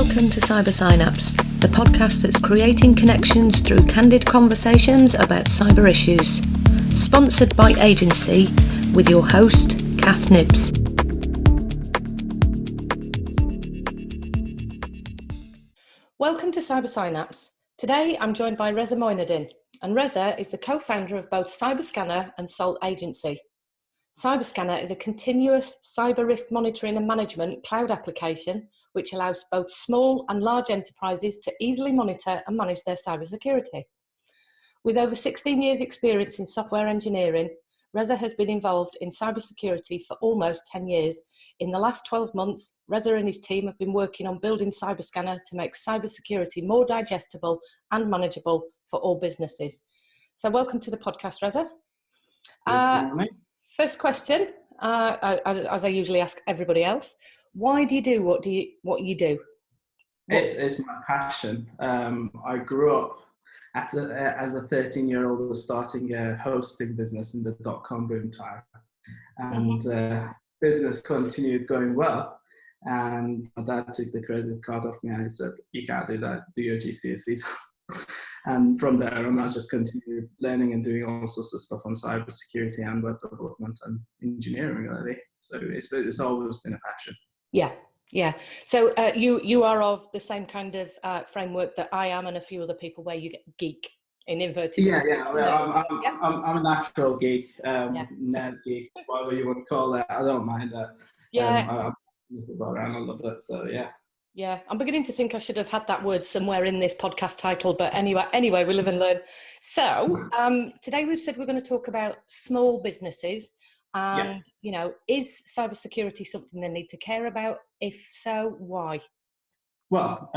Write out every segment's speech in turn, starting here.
Welcome to Cybersynapse, the podcast that's creating connections through candid conversations about cyber issues. Sponsored by Agency, with your host, Kath Nibbs. Welcome to Cybersynapse. Today I'm joined by Reza, and Reza is the co-founder of both CyberScanner and Salt Agency. CyberScanner is a continuous cyber risk monitoring and management cloud application which allows both small and large enterprises to easily monitor and manage their cybersecurity. With over 16 years' experience in software engineering, Reza has been involved in cybersecurity for almost 10 years. In the last 12 months, Reza and his team have been working on building CyberScanner to make cybersecurity more digestible and manageable for all businesses. So welcome to the podcast, Reza. First question, as I usually ask everybody else, why do you do what you do? It's my passion. I grew up as a 13-year-old starting a hosting business in the .com boom time, and business continued going well. And my dad took the credit card off me and he said, "You can't do that. Do your GCSEs." And from there on, I just continued learning and doing all sorts of stuff on cybersecurity and web development and engineering, really. So it's always been a passion. Yeah. So you are of the same kind of framework that I am and a few other people, where you get geek in inverted. Yeah. I'm a natural geek, nerd geek, whatever you want to call it. I don't mind that. I go around a little bit. So yeah. Yeah, I'm beginning to think I should have had that word somewhere in this podcast title, but anyway, we live and learn. So today we've said we're going to talk about small businesses, and is cybersecurity something they need to care about? If so, why? Well,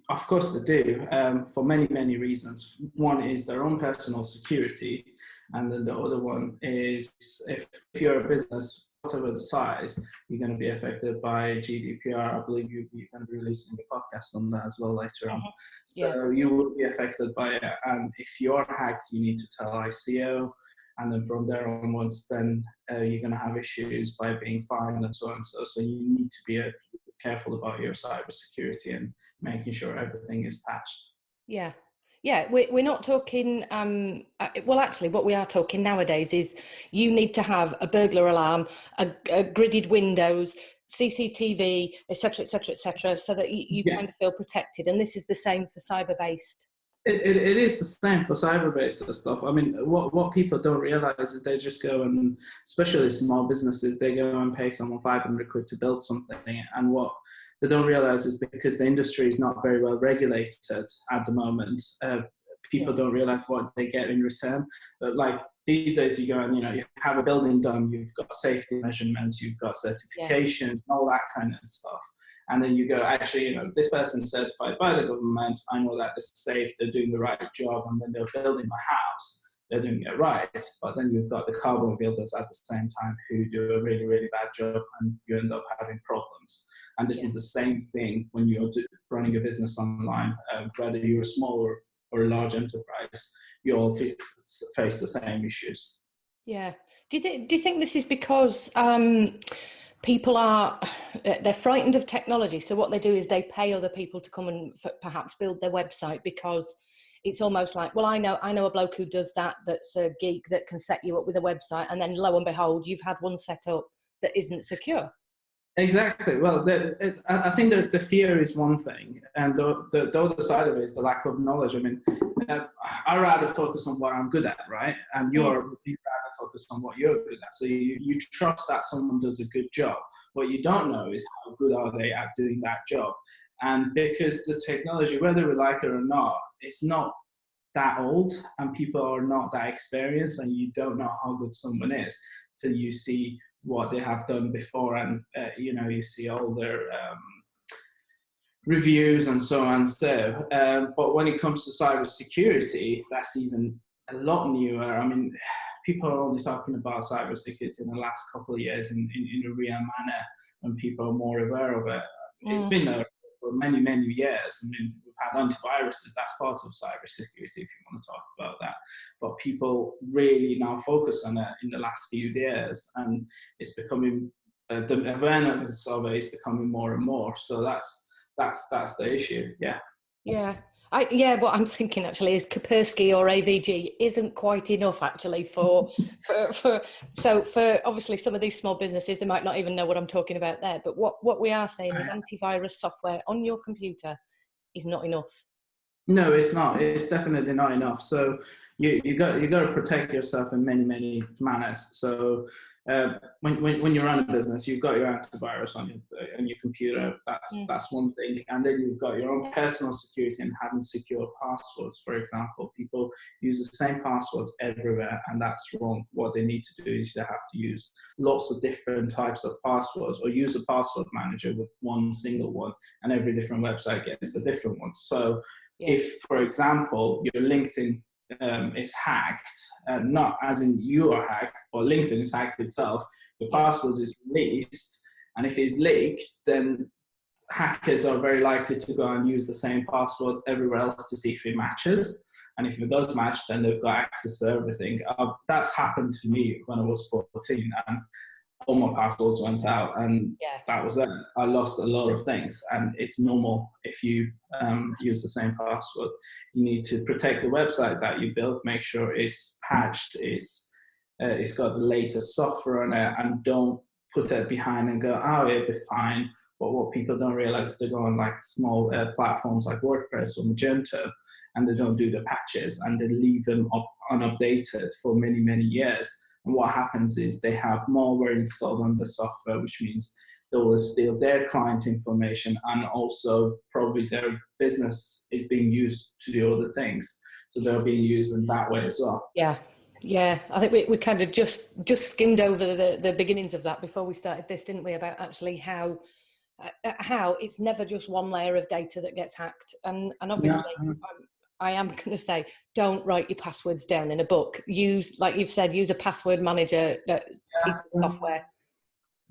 of course they do, for many reasons. One is their own personal security, and then the other one is if you're a business, whatever the size, you're going to be affected by GDPR. I believe you're going to be releasing a podcast on that as well later on. So you will be affected by it, and if you're hacked, you need to tell ICO, and then from there onwards, then you're going to have issues by being fined and so on. So you need to be careful about your cybersecurity and making sure everything is patched. Yeah, we're not talking, well, actually, what we are talking nowadays is you need to have a burglar alarm, a gridded windows, CCTV, etc., so that you kind of feel protected. And this is the same for cyber-based. It is the same for cyber-based stuff. I mean, what people don't realize is they just go and, especially small businesses, they go and pay someone 500 quid to build something. And what they don't realize is because the industry is not very well regulated at the moment, people don't realize what they get in return. But like these days, you go and, you have a building done, you've got safety measurements, you've got certifications, and all that kind of stuff. And then you go, actually, this person's certified by the government. I know that it's safe. They're doing the right job. And when they're building my house, they're doing it right. But then you've got the carbon builders at the same time who do a really, really bad job, and you end up having problems. And this is the same thing when you're running a business online, whether you're a small or a large enterprise, you all face the same issues. Yeah. Do you think this is because people they're frightened of technology? So what they do is they pay other people to come and perhaps build their website, because it's almost like, well, I know a bloke who does that, that's a geek that can set you up with a website, and then lo and behold, you've had one set up that isn't secure. Exactly. Well, I think that the fear is one thing, and the other side of it is the lack of knowledge. I mean, I rather focus on what I'm good at, right? And you rather focus on what you're good at. So you trust that someone does a good job. What you don't know is how good are they at doing that job. And because the technology, whether we like it or not, it's not that old, and people are not that experienced, and you don't know how good someone is till you see what they have done before, and you see all their reviews and so on. So, but when it comes to cybersecurity, that's even a lot newer. I mean, people are only talking about cybersecurity in the last couple of years in a real manner, when people are more aware of it. It's been there for many years. I mean, we've had antiviruses, that's part of cybersecurity if you want to talk about that. But people really now focus on it in the last few years, and it's becoming, the awareness of it is becoming more and more. So that's that's the issue. Yeah. Yeah. What I'm thinking actually is Kaspersky or AVG isn't quite enough actually for obviously some of these small businesses, they might not even know what I'm talking about there. But what we are saying is antivirus software on your computer is not enough. No, it's not. It's definitely not enough. So you got to protect yourself in many manners. So when you run a business, you've got your antivirus on your computer. That's one thing, and then you've got your own personal security and having secure passwords. For example, people use the same passwords everywhere, and that's wrong. What they need to do is they have to use lots of different types of passwords, or use a password manager with one single one, and every different website gets a different one. So if, for example, your LinkedIn is hacked, not as in you are hacked, or LinkedIn is hacked itself, the password is released, and if it's leaked, then hackers are very likely to go and use the same password everywhere else to see if it matches. And if it does match, then they've got access to everything. That's happened to me when I was 14, and all my passwords went out, and that was it. I lost a lot of things, and it's normal if you use the same password. You need to protect the website that you built, make sure it's patched, it's got the latest software on it, and don't put that behind and go, oh, it'll be fine. But what people don't realize is they go on like small platforms like WordPress or Magento, and they don't do the patches, and they leave them unupdated for many years. And what happens is they have malware installed on the software, which means they will steal their client information, and also probably their business is being used to do other things. So they're being used in that way as well. Yeah. I think we kind of just skimmed over the beginnings of that before we started this, didn't we? About actually how it's never just one layer of data that gets hacked. And obviously, I am going to say, don't write your passwords down in a book. Use, like you've said, use a password manager software.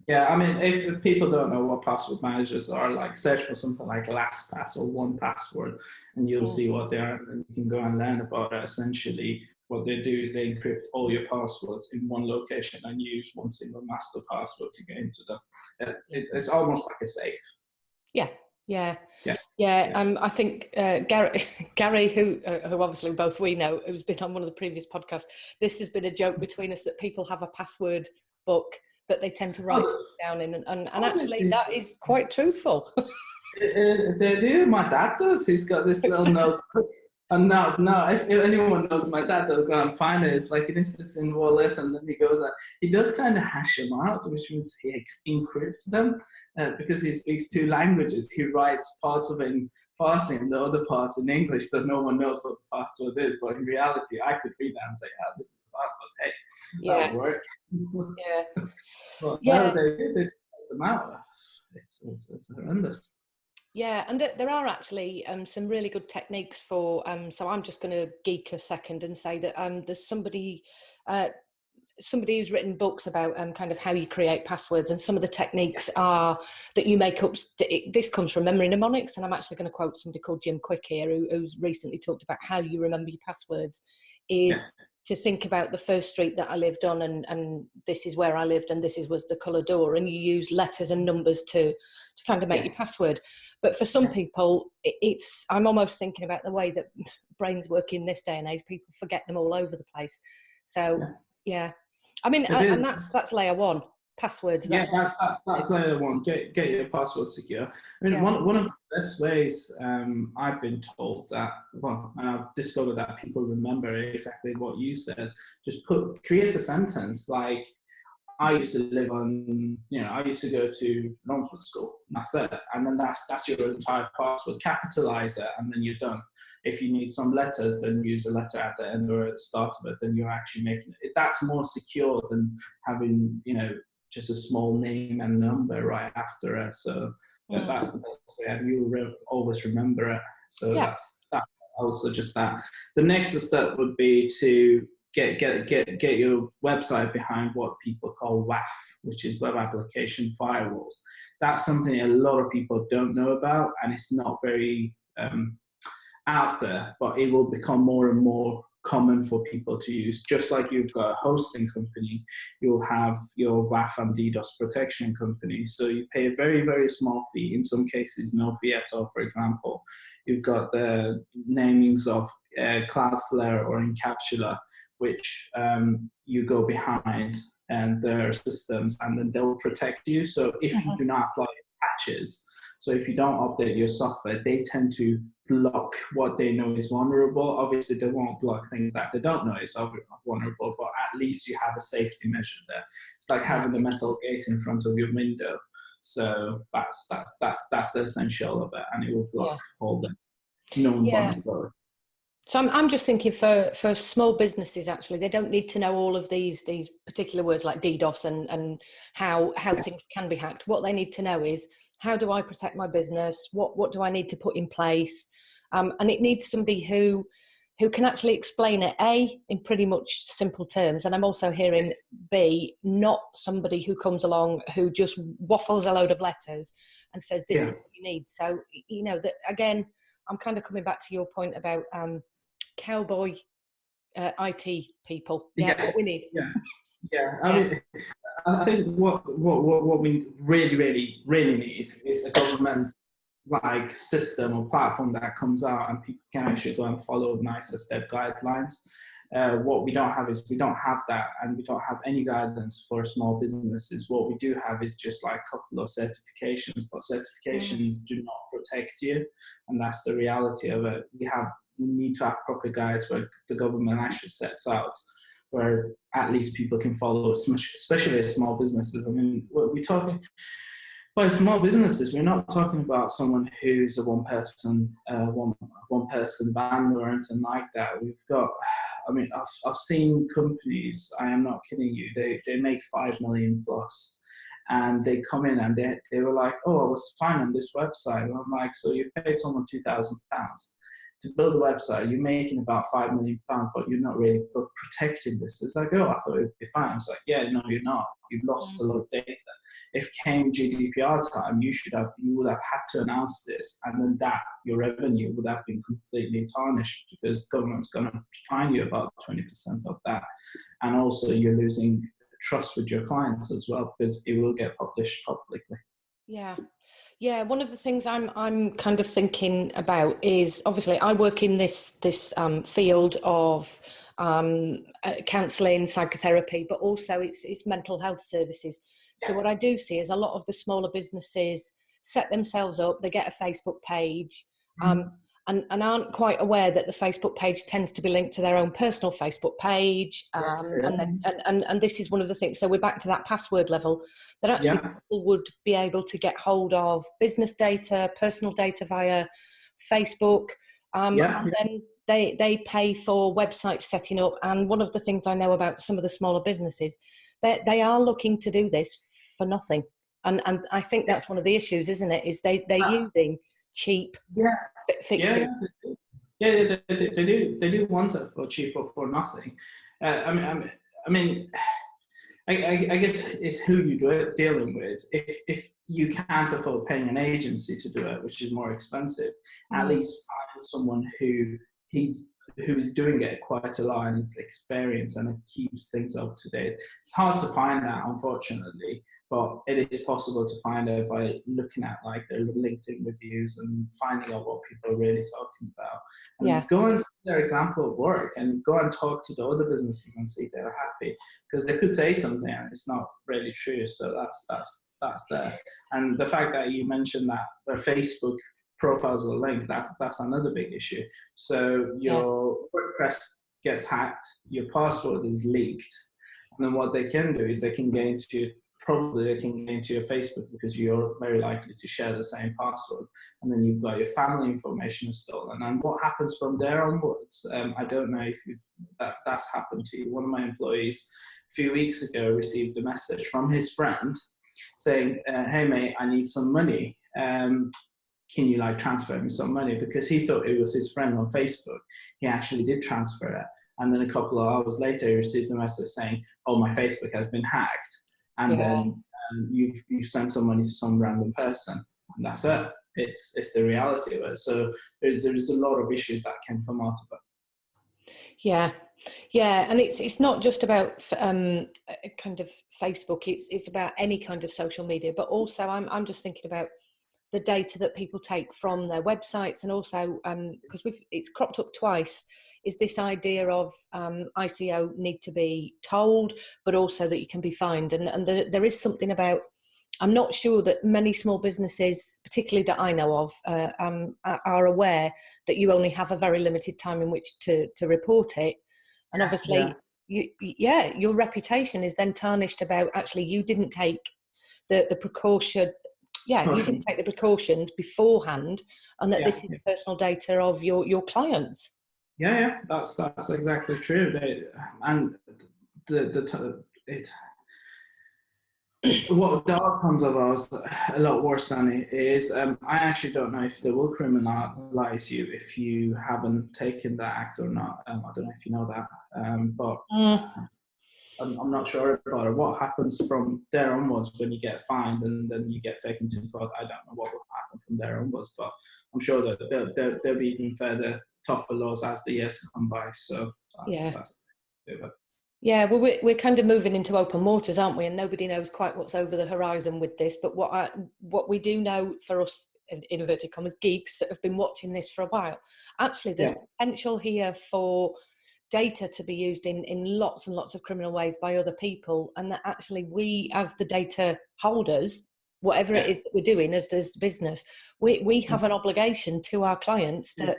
Yeah, I mean, if people don't know what password managers are, like search for something like LastPass or 1Password, and you'll see what they are, and you can go and learn about it. Essentially, what they do is they encrypt all your passwords in one location and use one single master password to get into them. It's almost like a safe. Yeah. I think Gary, who obviously both we know, who's been on one of the previous podcasts, this has been a joke between us that people have a password book that they tend to write down in, and actually that is quite truthful. They do. My dad does. He's got this little notebook. And now, if anyone knows my dad, they'll go and find it. It's like an instance in wallet, and then he goes out. He does kind of hash them out, which means he encrypts them because he speaks two languages. He writes parts of it in Farsi and the other parts in English, so no one knows what the password is. But in reality, I could read that and say, "Oh, this is the password. Hey, that'll work." But no, they take them out. It's horrendous. Yeah, and there are actually some really good techniques for, so I'm just going to geek a second and say that there's somebody who's written books about kind of how you create passwords, and some of the techniques are that you make up. This comes from memory mnemonics, and I'm actually going to quote somebody called Jim Quick here, who's recently talked about how you remember your passwords is to think about the first street that I lived on, and this is where I lived, and this was the colour door, and you use letters and numbers to kind of make your password. But for some people, I'm almost thinking about the way that brains work in this day and age. People forget them all over the place. So I mean, and that's layer one. Passwords. That's layer one. Get your password secure. I mean, one of the best ways I've been told that, and I've discovered that people remember exactly what you said. Just create a sentence like, I used to live on, I used to go to Northwood School, and that's it. And then that's your entire password. Capitalize it, and then you're done. If you need some letters, then use a letter at the end or at the start of it, then you're actually making it. That's more secure than having, just a small name and number right after it. So that's the best way, and you will always remember it. So that's also just that. The next step would be to get your website behind what people call WAF, which is Web Application Firewalls. That's something a lot of people don't know about, and it's not very out there, but it will become more and more common for people to use. Just like you've got a hosting company, you'll have your WAF and DDoS protection company. So you pay a very, very small fee, in some cases no fee at all. For example, you've got the namings of Cloudflare or Encapsula, which you go behind and their systems, and then they'll protect you. So if you do not apply patches, so if you don't update your software, they tend to block what they know is vulnerable. Obviously, they won't block things that they don't know is vulnerable, but at least you have a safety measure there. It's like having the metal gate in front of your window. So that's the essential of it, and it will block all the known vulnerabilities. So I'm just thinking for small businesses, actually, they don't need to know all of these particular words like DDoS and how things can be hacked. What they need to know is, how do I protect my business? What do I need to put in place? And it needs somebody who can actually explain it, A, in pretty much simple terms. And I'm also hearing, B, not somebody who comes along who just waffles a load of letters and says, this is what you need. So, you know, that again, I'm kind of coming back to your point about cowboy IT people. What we need. I mean, I think what we really need is a government like system or platform that comes out and people can actually go and follow nicer step guidelines. What we don't have is we don't have that, and we don't have any guidance for small businesses. What we do have is just like a couple of certifications, but certifications do not protect you, and that's the reality of it. We need to have proper guides where the government actually sets out, where at least people can follow, especially small businesses. I mean, we're talking, by small businesses, we're not talking about someone who's a one person band or anything like that. We've got, I mean, I've seen companies, I am not kidding you, they make 5 million plus, and they come in and they were like, oh, I was fine on this website. And I'm like, so you paid someone £2,000 to build a website, you're making about £5 million, but you're not really protecting this. It's like, oh, I thought it'd be fine. It's like, yeah, no, you're not. You've lost a lot of data. If came GDPR time, you would have had to announce this, and then your revenue would have been completely tarnished, because government's going to fine you about 20% of that, and also you're losing trust with your clients as well, because it will get published publicly. Yeah, one of the things I'm kind of thinking about is, obviously I work in this field of counselling, psychotherapy, but also it's mental health services. So what I do see is a lot of the smaller businesses set themselves up, they get a Facebook page, and aren't quite aware that the Facebook page tends to be linked to their own personal Facebook page. And this is one of the things. So we're back to that password level, that actually people would be able to get hold of business data, personal data via Facebook. And then they pay for website setting up. And one of the things I know about some of the smaller businesses, they are looking to do this for nothing. And I think that's one of the issues, isn't it? Is they're using cheap fixes. They do want it for cheap or for nothing. I guess it's who you're dealing with. If you can't afford paying an agency to do it, which is more expensive, at least find someone who is doing it quite a lot and is experienced and it keeps things up to date. It's hard to find that, unfortunately, but it is possible to find it by looking at like their LinkedIn reviews and finding out what people are really talking about. And go and see their example of work and go and talk to the other businesses and see if they're happy, because they could say something and it's not really true. So that's there. And the fact that you mentioned that their Facebook profiles are linked, that's another big issue. So your WordPress gets hacked, your password is leaked, and then what they can do is they can get into your Facebook, because you're very likely to share the same password, and then you've got your family information stolen. And what happens from there onwards? I don't know if that's happened to you. One of my employees a few weeks ago received a message from his friend saying, hey mate, I need some money. Can you like transfer me some money? Because he thought it was his friend on Facebook. He actually did transfer it. And then a couple of hours later, he received a message saying, oh, my Facebook has been hacked. And then you've sent some money to some random person. And that's it. It's the reality of it. So there's a lot of issues that can come out of it. Yeah, yeah, and it's not just about kind of Facebook. It's about any kind of social media, but also I'm just thinking about the data that people take from their websites, and also because it's cropped up twice, is this idea of ICO need to be told, but also that you can be fined, and there is something about. I'm not sure that many small businesses, particularly that I know of, are aware that you only have a very limited time in which to report it. And Yeah. obviously, your reputation is then tarnished about actually you didn't take the precaution. Yeah, you didn't Caution. take the precautions beforehand, and that Yeah. this is personal data of your clients. Yeah. That's exactly true. And it what the outcomes of us a lot worse than it is. I actually don't know if they will criminalize you if you haven't taken that act or not. I don't know if you know that, but Mm, I'm not sure about it. What happens from there onwards when you get fined and then you get taken to court? I don't know what will happen from there onwards, but I'm sure that there'll be even further tougher laws as the years come by. So yeah. that's it. Yeah, well, we're kind of moving into open waters, aren't we? And nobody knows quite what's over the horizon with this. But what we do know for us, in inverted commas, geeks that have been watching this for a while, actually, there's Yeah. potential here for data to be used in lots and lots of criminal ways by other people, and that actually we, as the data holders, whatever it Yeah. is that we're doing as this business, we have an obligation to our clients that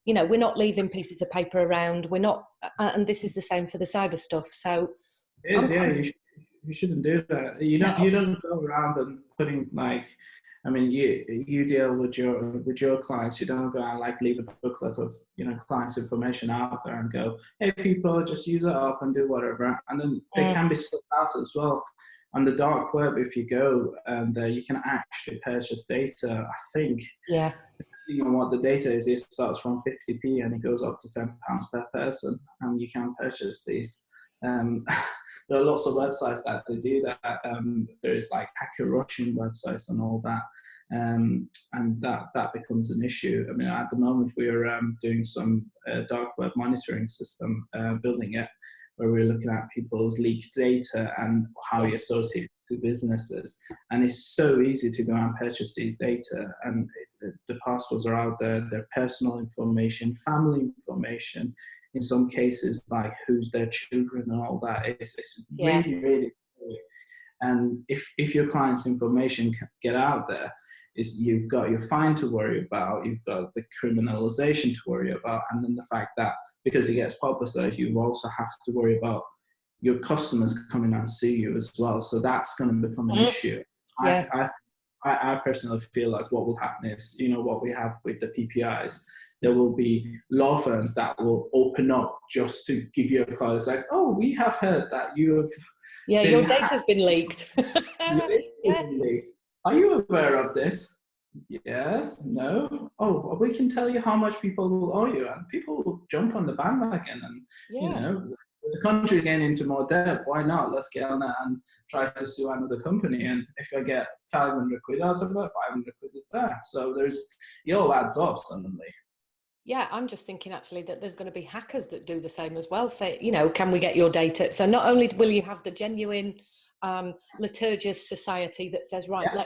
we're not leaving pieces of paper around. We're not, and this is the same for the cyber stuff. So, It is, yeah. You shouldn't do that. no, You don't go around and putting like, I mean, you deal with your clients. You don't go and like leave a booklet of clients' information out there and go, hey, people, just use it up and do whatever. And then they can be sold out as well. On the dark web, if you go there, you can actually purchase data. I think yeah, depending on what the data is, it starts from 50p and it goes up to £10 per person, and you can purchase these. There are lots of websites that they do that. There's like hacker Russian websites and all that, and that becomes an issue. I mean, at the moment we're doing some dark web monitoring system, building it, where we're looking at people's leaked data and how you associate to businesses. And it's so easy to go and purchase these data, and the passwords are out there, their personal information, family information, in some cases like who's their children and all that. It's yeah, really, really scary. And if your client's information can get out there, you've got your fine to worry about, you've got the criminalization to worry about, and then the fact that because it gets publicized, you also have to worry about your customers coming and sue you as well. So that's going to become an issue. yeah, I personally feel like what will happen is, what we have with the PPIs, there will be law firms that will open up just to give you a call. It's like, oh, we have heard that you have yeah. Your been data's been leaked. Yeah, Are you aware of this? Yes, no. Oh, we can tell you how much people will owe you, and people will jump on the bandwagon. And yeah. if the country's getting into more debt, why not? Let's get on that and try to sue another company. And if I get 500 quid out of it, 500 quid is there. So it all adds up suddenly. Yeah, I'm just thinking actually that there's going to be hackers that do the same as well. Say, can we get your data? So not only will you have the genuine litigious society that says, right, Yeah.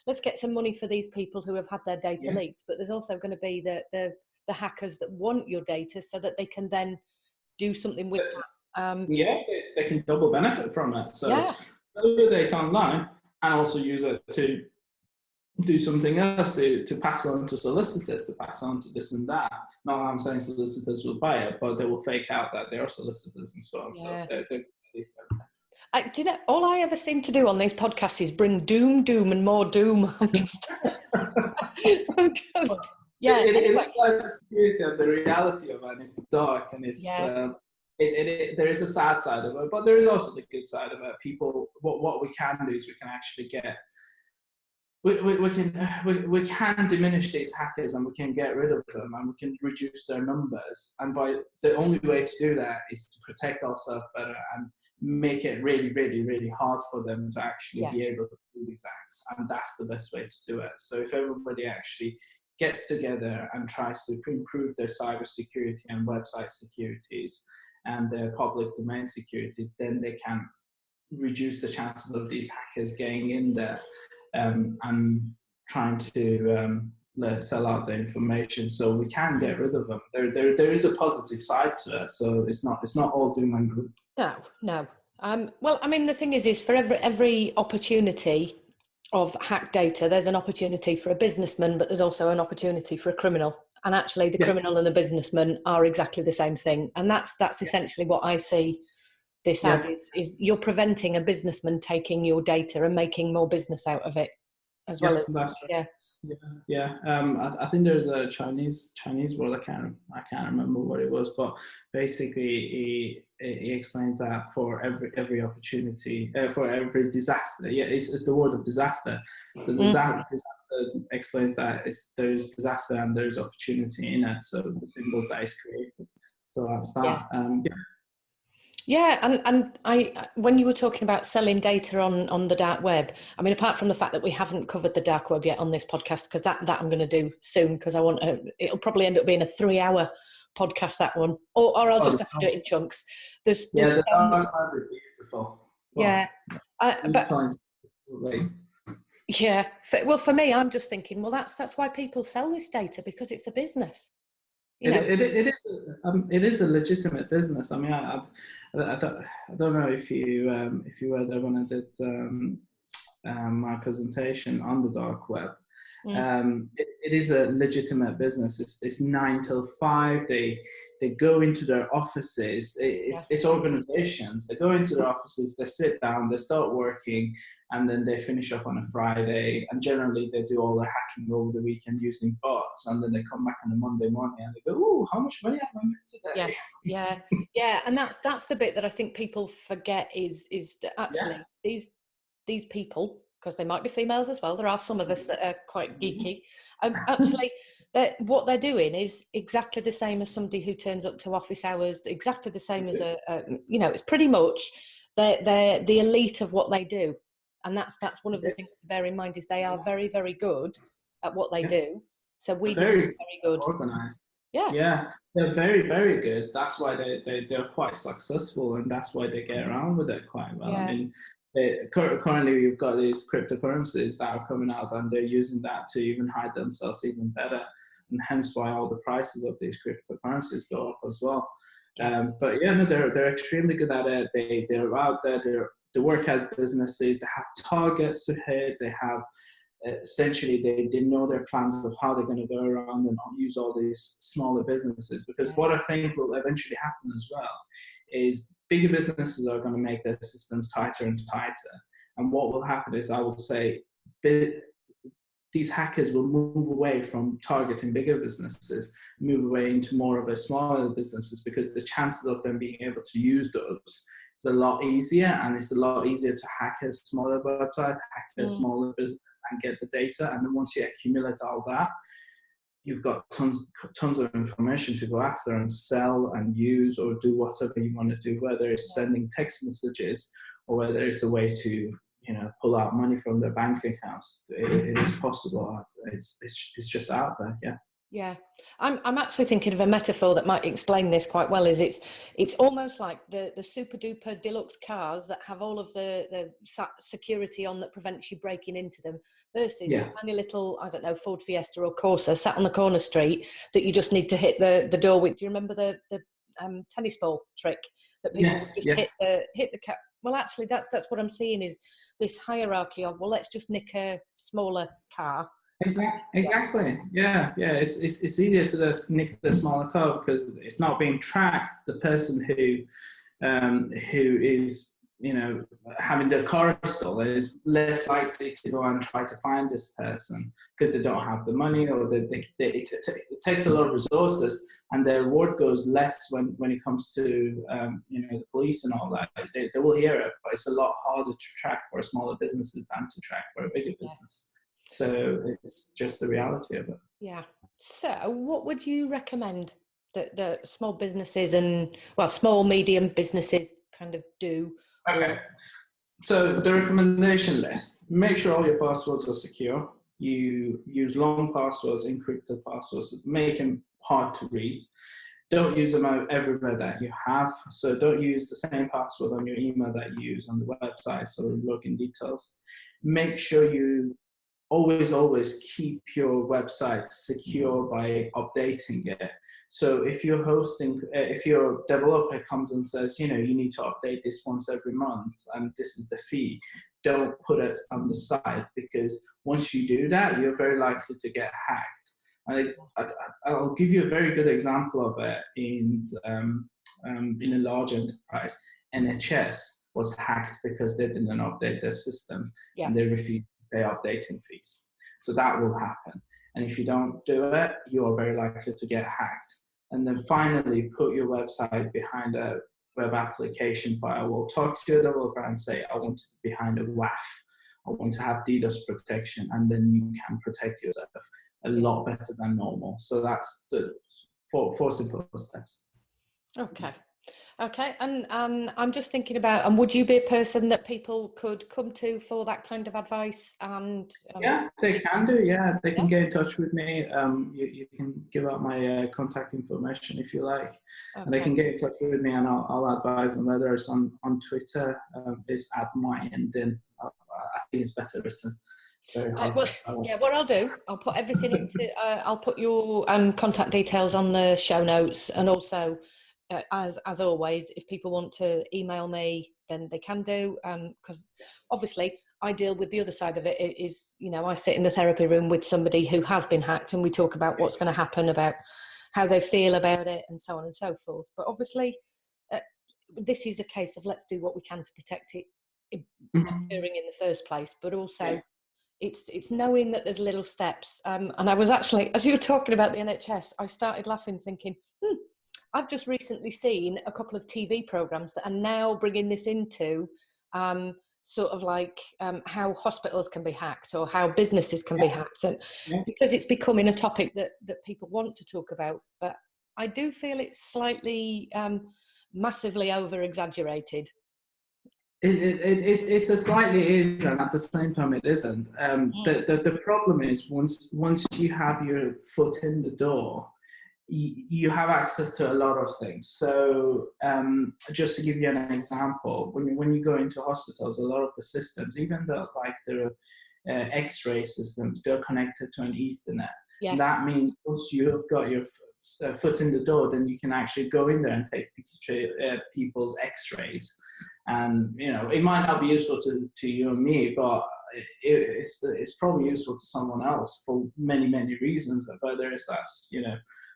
let's get some money for these people who have had their data Yeah. leaked, but there's also going to be the hackers that want your data so that they can then do something with that. They can double benefit from it. So Yeah, sell your data online and also use it to do something else, to pass on to solicitors, to pass on to this and that. Not that I'm saying solicitors will buy it, but they will fake out that they are solicitors and so on. yeah. So they're these kind of things. Do you know, all I ever seem to do on these podcasts is bring doom, and more doom. I'm just yeah. It Anyway, is cybersecurity, and the reality of it is dark, and it's yeah, there is a sad side of it, but there is also the good side of it. People, what we can do is we can actually get. We can diminish these hackers, and we can get rid of them, and we can reduce their numbers. And the only way to do that is to protect ourselves better and make it really, really, really hard for them to actually be able to do these acts. And that's the best way to do it. So if everybody actually gets together and tries to improve their cybersecurity and website securities and their public domain security, then they can reduce the chances of these hackers getting in there and trying to sell out the information. So we can get rid of them. There is a positive side to it. So it's not all doom and gloom. No. Well, I mean, the thing is for every opportunity of hacked data, there's an opportunity for a businessman, but there's also an opportunity for a criminal. And actually, the criminal and the businessman are exactly the same thing. And that's essentially what I see this as, is you're preventing a businessman taking your data and making more business out of it, as well as that's right. I think there's a Chinese word. I can't remember what it was, but basically he explains that for every opportunity, for every disaster. It's the word of disaster. So disaster explains that there's disaster and there's opportunity in it. So the symbols that is created. So that's that. And I, when you were talking about selling data on the dark web, I mean, apart from the fact that we haven't covered the dark web yet on this podcast, because that I'm going to do soon, because it'll probably end up being a 3-hour podcast, that one, or I'll just have to do it in chunks. There's the dark web is beautiful. Well, for me, I'm just thinking, well, that's why people sell this data, because it's a business. It is a legitimate business. I mean, I don't know if you were there when I did my presentation on the dark web. It is a legitimate business. It's 9 till 5. They go into their offices. It's organizations. They go into their offices. They sit down. They start working, and then they finish up on a Friday. And generally, they do all their hacking over the weekend using bots. And then they come back on a Monday morning and they go, "Oh, how much money have I made today?" Yes, and that's the bit that I think people forget is that actually these people, because they might be females as well. There are some of us that are quite geeky. Actually, what they're doing is exactly the same as somebody who turns up to office hours. Exactly the same as it's pretty much they're the elite of what they do, and that's one of the things to bear in mind, is they are very, very good at what they do. So we very, very good organized. Yeah, they're very, very good. That's why they're quite successful, and that's why they get around with it quite well. I mean, currently we've got these cryptocurrencies that are coming out, and they're using that to even hide themselves even better, and hence why all the prices of these cryptocurrencies go up as well. But they're extremely good at it. They're out there. They work as businesses. They have targets to hit. They have essentially they know their plans of how they're going to go around and use all these smaller businesses, because what I think will eventually happen as well is bigger businesses are going to make their systems tighter and tighter, and what will happen is, I would say, these hackers will move away from targeting bigger businesses, move away into more of a smaller businesses, because the chances of them being able to use those is a lot easier, and it's a lot easier to hack a smaller website, hack a smaller business, and get the data. And then once you accumulate all that, you've got tons of information to go after and sell and use, or do whatever you want to do, whether it's sending text messages or whether it's a way to pull out money from their bank accounts. It is possible. It's just out there. Yeah, I'm actually thinking of a metaphor that might explain this quite well. Is it's almost like the super duper deluxe cars that have all of the security on that prevents you breaking into them, versus a tiny little, I don't know, Ford Fiesta or Corsa sat on the corner street that you just need to hit the door with. Do you remember the tennis ball trick that people hit the cap? Well, actually, that's what I'm seeing, is this hierarchy of, well, let's just nick a smaller car. Exactly. Yeah. It's easier to just nick the smaller car because it's not being tracked. The person who is having their car stolen is less likely to go and try to find this person, because they don't have the money, or it takes a lot of resources, and their reward goes less when it comes to the police and all that. They will hear it, but it's a lot harder to track for smaller businesses than to track for a bigger business. So it's just the reality of it. Yeah. So what would you recommend that the small businesses and, small, medium businesses kind of do? Okay. So the recommendation list: make sure all your passwords are secure. you use long passwords, encrypted passwords, make them hard to read. Don't use them everywhere that you have. So don't use the same password on your email that you use on the website, so login details. Make sure you always keep your website secure by updating it. So if you're hosting, if your developer comes and says, you need to update this once every month and this is the fee, don't put it on the side, because once you do that, you're very likely to get hacked. And I'll give you a very good example of it in a large enterprise. NHS was hacked because they didn't update their systems, and they refused to pay updating fees. So that will happen. And if you don't do it, you are very likely to get hacked. And then finally, put your website behind a web application firewall. Talk to your developer and say, I want it behind a WAF. I want to have DDoS protection, and then you can protect yourself a lot better than normal. So that's the four simple steps. Okay, and I'm just thinking about, and would you be a person that people could come to for that kind of advice? And yeah, they can do. Yeah, they can get in touch with me. You can give out my contact information if you like, and they can get in touch with me, and I'll advise them. Whether it's on Twitter, it's @myendin. I think it's better written. It's very hard to spell. Yeah, what I'll do, I'll put everything into. I'll put your contact details on the show notes, and also. As always, if people want to email me, then they can do, because obviously I deal with the other side of it. Is, I sit in the therapy room with somebody who has been hacked, and we talk about what's going to happen, about how they feel about it, and so on and so forth. But obviously this is a case of let's do what we can to protect it occurring in the first place, but also it's knowing that there's little steps. And I was actually, as you were talking about the NHS, I started laughing thinking, I've just recently seen a couple of TV programs that are now bringing this into sort of like how hospitals can be hacked or how businesses can be hacked. And because it's becoming a topic that people want to talk about, but I do feel it's slightly massively over-exaggerated. It's a slightly is, and at the same time it isn't. The problem is once you have your foot in the door, you have access to a lot of things. So just to give you an example, when you go into hospitals, a lot of the systems, even though like the X-ray systems, they're connected to an Ethernet. Yeah. That means once you have got your foot in the door, then you can actually go in there and take people's X-rays. And it might not be useful to you and me, but it's probably useful to someone else for many reasons. Whether it's that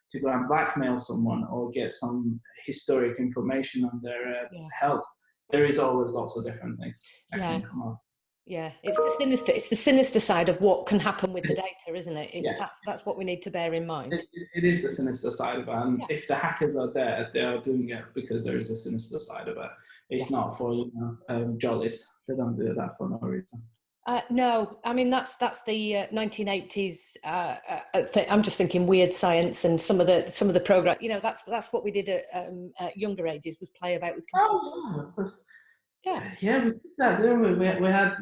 to go and blackmail someone or get some historic information on their health. There is always lots of different things that can come out. Yeah, it's the sinister side of what can happen with the data, isn't it? That's what we need to bear in mind. It is the sinister side of it, and if the hackers are there, they are doing it because there is a sinister side of it. It's not for jollies. They don't do that for no reason. No, I mean that's the 1980s. I'm just thinking weird science and some of the program. That's what we did at younger ages, was play about with computers. Yeah, we did that, didn't we? We had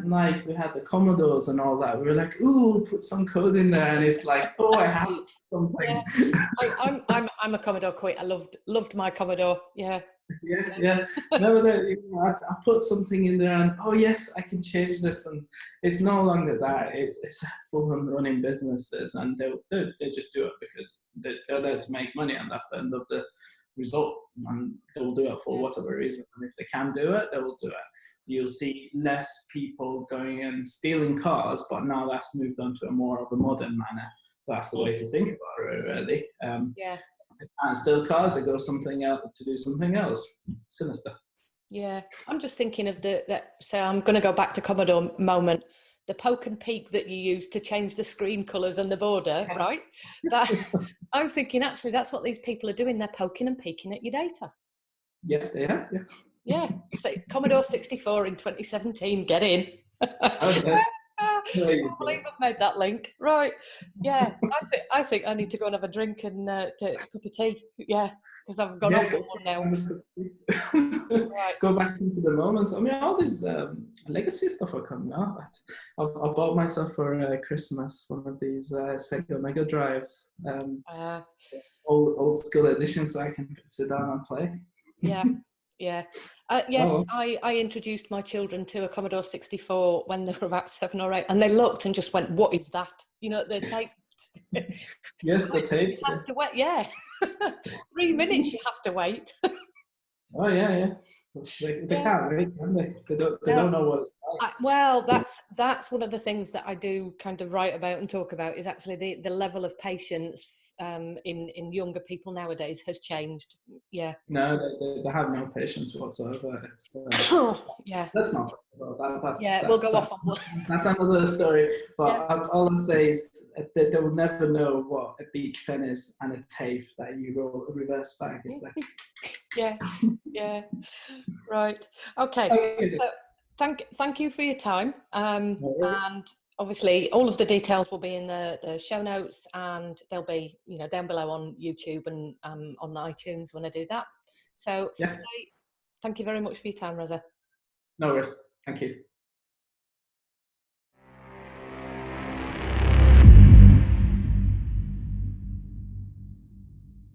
the Commodores and all that. We were like, ooh, put some code in there, and it's like, oh, I have something. Yeah. I'm a Commodore quit. I loved my Commodore. Yeah. Yeah. No, I put something in there, and oh yes, I can change this, and it's no longer that. It's full-on running businesses, and they just do it because they're there to make money, and that's the end of the result, and they will do it for whatever reason. And if they can do it, they will do it. You'll see less people going and stealing cars, but now that's moved on to a more of a modern manner. So that's the way to think about it, really. They can't steal cars, they go something else to do something else. Sinister. Yeah, I'm just thinking of so I'm going to go back to Commodore moment. The poke and peek that you use to change the screen colours and the border, right? I'm thinking actually that's what these people are doing. They're poking and peeking at your data. Yes, they are. Yeah. So Commodore 64 in 2017. Get in. There you can't go. believe I've made that link. Right. Yeah. I think I need to go and have a drink and take a cup of tea. Yeah. Because I've gone off on one now. Right. Go back into the moments. I mean, all these legacy stuff are coming out. I bought myself for Christmas one of these Sega Mega Drives, old school edition, so I can sit down and play. Yeah. Yeah. Yes, Oh. I introduced my children to a Commodore 64 when they were about 7 or 8, and they looked and just went, "What is that?" You know, the tape. Yes, the tapes. You have to wait. Yeah, 3 minutes you have to wait. Oh yeah. They can't wait, can they? They don't know what it's like. Well, that's one of the things that I do kind of write about and talk about, is actually the level of patience in younger people nowadays has changed. Yeah. No, they have no patience whatsoever. It's yeah. Let's not talk about that. We'll go off on one. That's another story. But Yeah. all I'll say is they will never know what a beak pen is and a tape that you roll reverse back. It's like yeah. Right. Okay. So thank you for your time. And obviously all of the details will be in the show notes, and they'll be, down below on YouTube and on iTunes when I do that. So for today, thank you very much for your time, Reza. No worries. Thank you.